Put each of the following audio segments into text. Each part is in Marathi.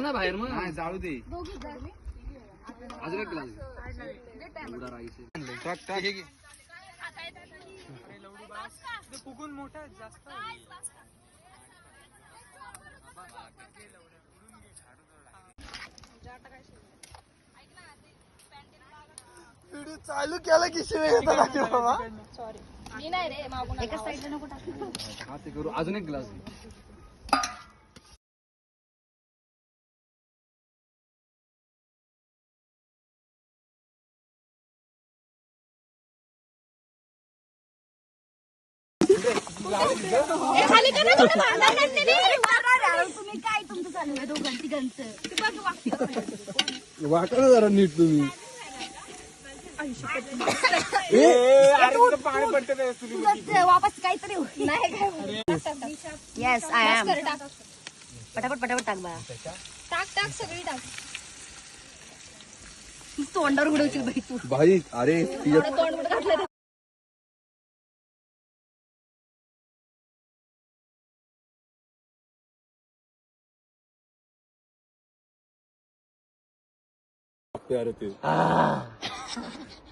ना बाहेर मग जाऊ दे अजून एक ग्लास फुकून मोठा जास्त व्हिडिओ चालू केला की शिवाय येतात बाबा. सॉरी मी नाही रे मागून एका साईडला नको टाकू. हा ते करू अजून एक ग्लास तुम्ही काय तुमचं चालू आहे दोघांचं तिघांचं वाटा ना जरा नीट तुम्ही वापस काहीतरी नाही येस आय एम पटापट पटापट टाक बा टाक टाक सगळी टाक तोंडावर उडवशील बाई तू भाई अरे तोंड उड घातलं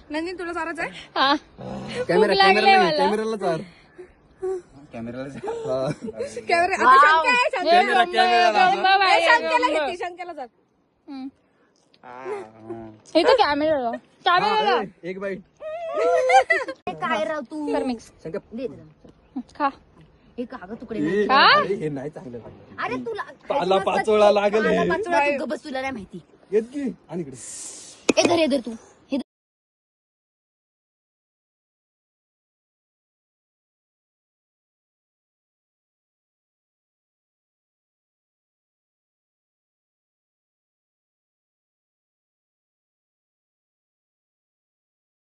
नंदिन तुला साराच आहे कॅमेराला चार कॅमेरा एक बाईट काय राव तू मिक्स खा हे कागद तुकडे हे नाही चांगलं अरे तुला पाचोळा लागेल बस तुला नाही माहिती येत की आणि इकडे हे धर तू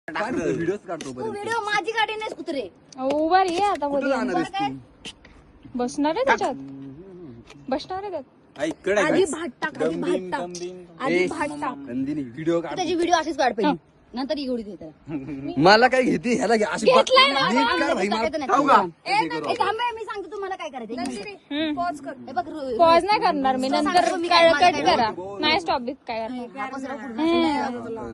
व्हिडिओ काढतो तू व्हिडिओ माझी गाडी नाही कुत्रे उभा रे आता बसणार आहे त्याच्यात बसणार आहे त्यात आधी भात टाक आधी भात टाक व्हिडिओ काढ त्याची व्हिडिओ अशीच काढ पहिली नंतर एवढी घेते मला काय घेते ह्याला घे अशी मी सांगते तुम्हाला काय करायचं पॉज कर हे बघ पॉज नाही करणार मी नंतर कट करा नाही स्टॉप काय करणार